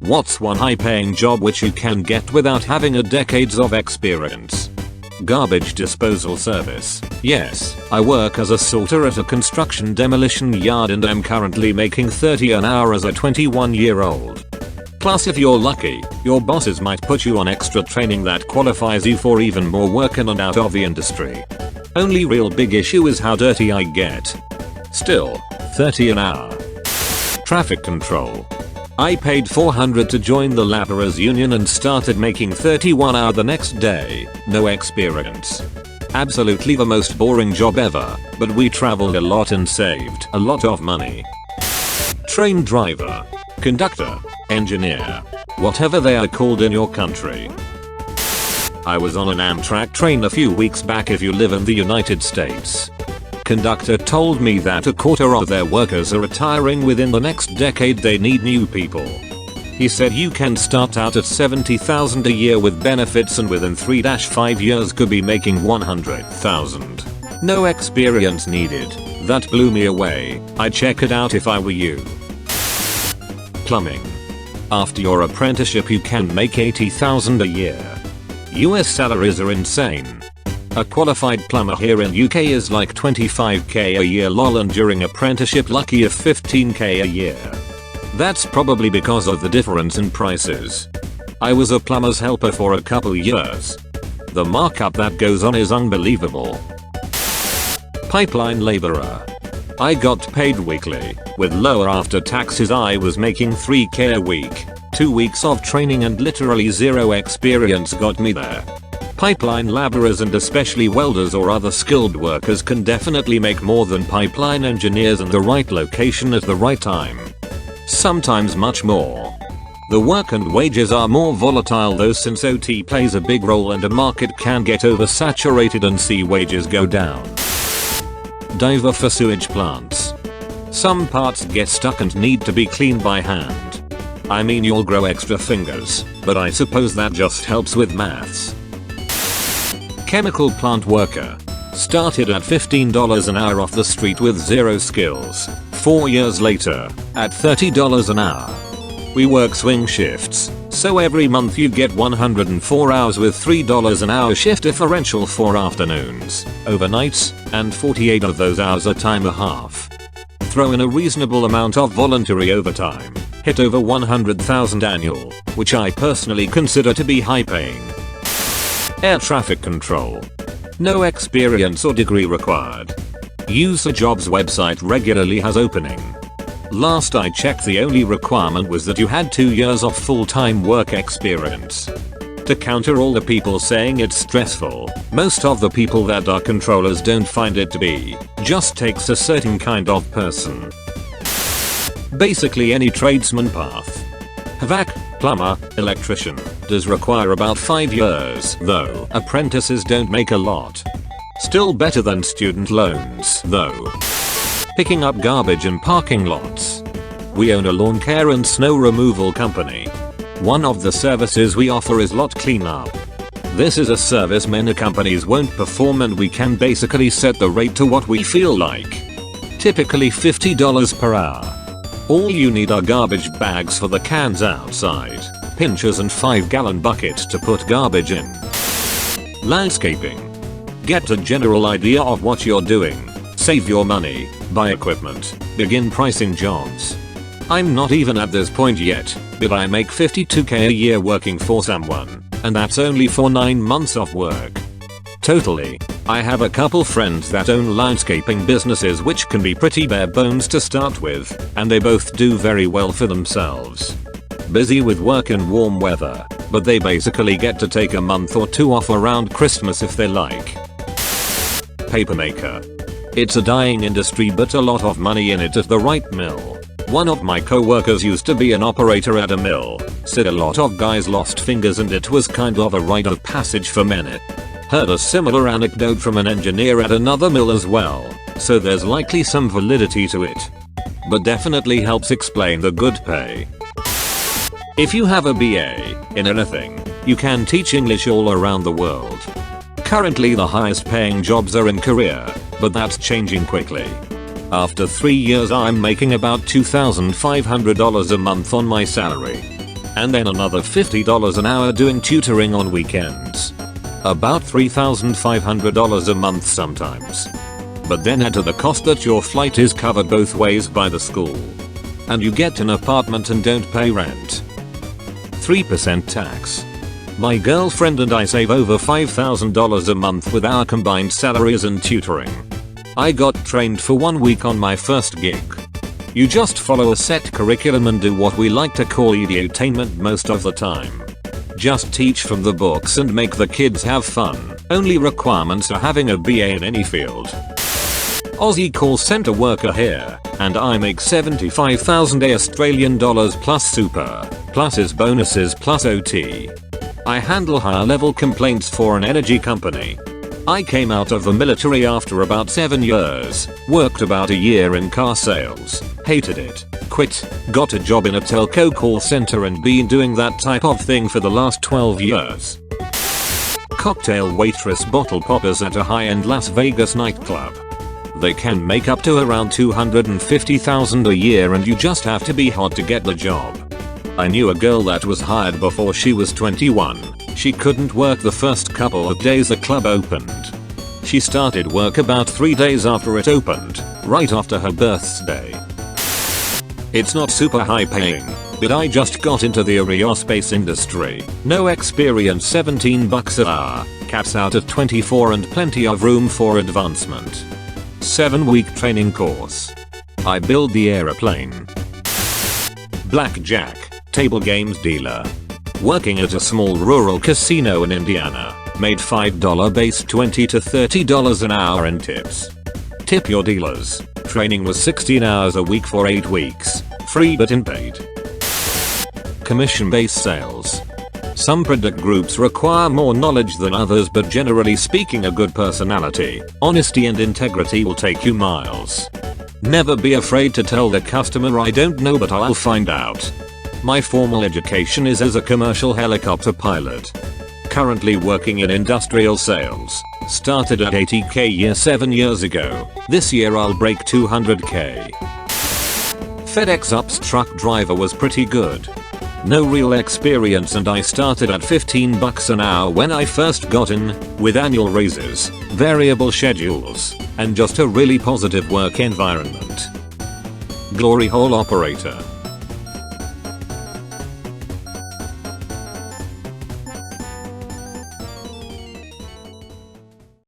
What's one high-paying job which you can get without having a decades of experience? Garbage disposal service. Yes, I work as a sorter at a construction demolition yard and I'm currently making 30 an hour as a 21-year-old. Plus if you're lucky, your bosses might put you on extra training that qualifies you for even more work in and out of the industry. Only real big issue is how dirty I get. Still, 30 an hour. Traffic control. I paid $400 to join the laborers union and started making 31 an hour the next day, no experience. Absolutely the most boring job ever, but we traveled a lot and saved a lot of money. Train driver, conductor, engineer, whatever they are called in your country. I was on an Amtrak train a few weeks back if you live in the United States. Conductor told me that a quarter of their workers are retiring within the next decade. They need new people. He said you can start out at $70,000 a year with benefits and within 3-5 years could be making $100,000. No experience needed. That blew me away. I'd check it out if I were you. Plumbing. After your apprenticeship you can make $80,000 a year. US salaries are insane. A qualified plumber here in UK is like 25k a year lol, and during apprenticeship lucky if 15k a year. That's probably because of the difference in prices. I was a plumber's helper for a couple years. The markup that goes on is unbelievable. Pipeline laborer. I got paid weekly. With lower after taxes I was making 3k a week. 2 weeks of training and literally zero experience got me there. Pipeline laborers and especially welders or other skilled workers can definitely make more than pipeline engineers in the right location at the right time. Sometimes much more. The work and wages are more volatile though, since OT plays a big role and a market can get oversaturated and see wages go down. Diver for sewage plants. Some parts get stuck and need to be cleaned by hand. I mean, you'll grow extra fingers, but I suppose that just helps with maths. Chemical plant worker. Started at $15 an hour off the street with zero skills. 4 years later, at $30 an hour. We work swing shifts, so every month you get 104 hours with $3 an hour shift differential for afternoons, overnights, and 48 of those hours are time and a half. Throw in a reasonable amount of voluntary overtime, hit over 100,000 annual, which I personally consider to be high paying. Air traffic control. No experience or degree required. Use the jobs website regularly has opening. Last I checked the only requirement was that you had 2 years of full-time work experience. To counter all the people saying it's stressful, most of the people that are controllers don't find it to be. Just takes a certain kind of person. Basically any tradesman path. HVAC, plumber, electrician, does require about 5 years though. Apprentices don't make a lot. Still better than student loans though. Picking up garbage in parking lots. We own a lawn care and snow removal company. One of the services we offer is lot cleanup. This is a service many companies won't perform and we can basically set the rate to what we feel like. Typically $50 per hour. All you need are garbage bags for the cans outside, pinchers and 5-gallon buckets to put garbage in. Landscaping. Get a general idea of what you're doing. Save your money, buy equipment, begin pricing jobs. I'm not even at this point yet, but I make $52k a year working for someone, and that's only for 9 months of work. Totally. I have a couple friends that own landscaping businesses which can be pretty bare bones to start with, and they both do very well for themselves. Busy with work in warm weather, but they basically get to take a month or 2 off around Christmas if they like. Papermaker. It's a dying industry but a lot of money in it at the right mill. One of my co-workers used to be an operator at a mill, said a lot of guys lost fingers and it was kind of a rite of passage for many. Heard a similar anecdote from an engineer at another mill as well, so there's likely some validity to it. But definitely helps explain the good pay. If you have a BA in anything, you can teach English all around the world. Currently the highest paying jobs are in Korea, but that's changing quickly. After 3 years I'm making about $2,500 a month on my salary. And then another $50 an hour doing tutoring on weekends. About $3,500 a month sometimes. But then add to the cost that your flight is covered both ways by the school. And you get an apartment and don't pay rent. 3% tax. My girlfriend and I save over $5,000 a month with our combined salaries and tutoring. I got trained for 1 week on my first gig. You just follow a set curriculum and do what we like to call edutainment most of the time. Just teach from the books and make the kids have fun. Only requirements are having a BA in any field. Aussie call center worker here, and I make 75,000 Australian dollars plus super, plus his bonuses plus OT. I handle higher level complaints for an energy company. I came out of the military after about 7 years, worked about a year in car sales, hated it, quit, got a job in a telco call center and been doing that type of thing for the last 12 years. Cocktail waitress bottle poppers at a high-end Las Vegas nightclub. They can make up to around $250,000 a year and you just have to be hot to get the job. I knew a girl that was hired before she was 21. She couldn't work the first couple of days the club opened. She started work about 3 days after it opened, right after her birthday. It's not super high paying, but I just got into the aerospace industry. No experience, $17 an hour, caps out at 24 and plenty of room for advancement. 7-week training course. I build the airplane. Blackjack, table games dealer. Working at a small rural casino in Indiana, made $5 base, $20 to $30 an hour in tips. Tip your dealers. Training was 16 hours a week for 8 weeks, free but unpaid. Commission-based sales. Some product groups require more knowledge than others, but generally speaking a good personality, honesty and integrity will take you miles. Never be afraid to tell the customer I don't know but I'll find out. My formal education is as a commercial helicopter pilot. Currently working in industrial sales. Started at $80K a year 7 years ago. This year I'll break $200K. FedEx Ups truck driver was pretty good. No real experience and I started at $15 an hour when I first got in, with annual raises, variable schedules, and just a really positive work environment. Glory hole operator.